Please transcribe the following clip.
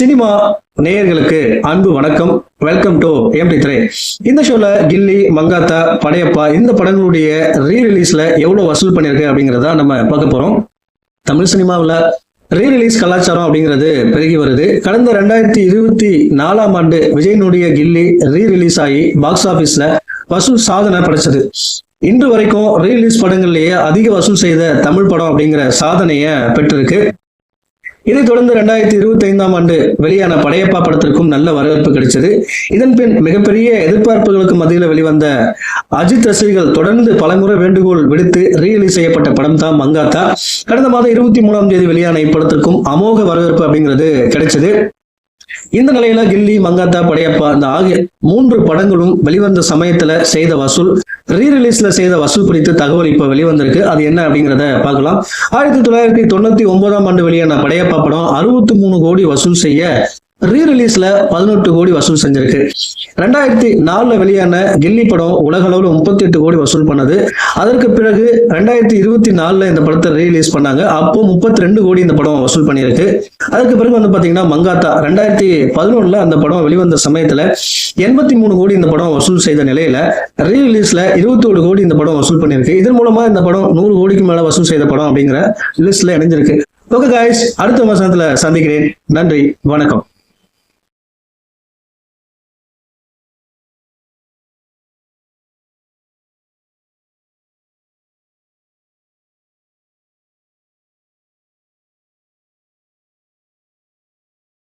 Cinema நேயர்களுக்கு அன்பு வணக்கம். வெல்கம் டு எம்டி திரை. இந்த ஷோல கில்லி, மங்காத்தா, படையப்பா இந்த படங்களுடைய ரீ ரிலீஸ்ல எவ்வளவு வசூல் பண்ணிருக்கு அப்படிங்கிறத நம்ம பார்க்க போறோம். தமிழ் சினிமாவில் ரீ ரிலீஸ் கலாச்சாரம் அப்படிங்கிறது பெருகி வருது. கடந்த 2024 ஆண்டு விஜயனுடைய கில்லி ரீ ரிலீஸ் ஆகி பாக்ஸ் ஆபீஸ்ல வசூல் சாதனை படைச்சது. இன்று வரைக்கும் ரீ ரிலீஸ் படங்கள்லயே அதிக வசூல் செய்த தமிழ் படம் அப்படிங்கிற சாதனையை பெற்றிருக்கு. இதைத் தொடர்ந்து 2025 ஆண்டு வெளியான படையப்பா படத்திற்கும் நல்ல வரவேற்பு கிடைச்சது. இதன் பின் மிகப்பெரிய எதிர்பார்ப்புகளுக்கு மத்தியில் வெளிவந்த அஜித் ரசிகர்கள் தொடர்ந்து பலமுறை வேண்டுகோள் விடுத்து ரீரிலீஸ் செய்யப்பட்ட படம் தான் மங்காத்தா. கடந்த மாதம் 23 வெளியான இப்படத்திற்கும் அமோக வரவேற்பு அப்படிங்கிறது கிடைச்சது. இந்த நிலையில கில்லி, மங்காத்தா, படையப்பா இந்த ஆகிய 3 படங்களும் வெளிவந்த சமயத்துல செய்த வசூல், ரீ ரிலீஸ்ல செய்த வசூல் குறித்து தகவல் இப்ப வெளிவந்திருக்கு. அது என்ன அப்படிங்கிறத பார்க்கலாம். 1999 ஆண்டு வெளியான படையப்பா படம் 63 கோடி வசூல் செய்ய ரீ ரிலீஸ்ல 18 கோடி வசூல் செஞ்சிருக்கு. 2004 வெளியான கில்லி படம் உலக அளவில் 38 கோடி வசூல் பண்ணது. அதற்கு பிறகு 2024 இந்த படத்தை ரீலீஸ் பண்ணாங்க. அப்போ 32 கோடி இந்த படம் வசூல் பண்ணியிருக்கு. அதுக்கு பிறகு பாத்தீங்கன்னா மங்காத்தா 2011 அந்த படம் வெளிவந்த சமயத்துல 83 கோடி இந்த படம் வசூல் செய்த நிலையில ரீ ரிலீஸ்ல 21 கோடி இந்த படம் வசூல் பண்ணியிருக்கு. இதன் மூலமா இந்த படம் 100 கோடிக்கு மேல வசூல் செய்த படம் அப்படிங்கிற லிஸ்ட்ல இணைஞ்சிருக்கு. ஓகே காய்ஸ், அடுத்த மாசத்துல சந்திக்கிறேன். நன்றி, வணக்கம்.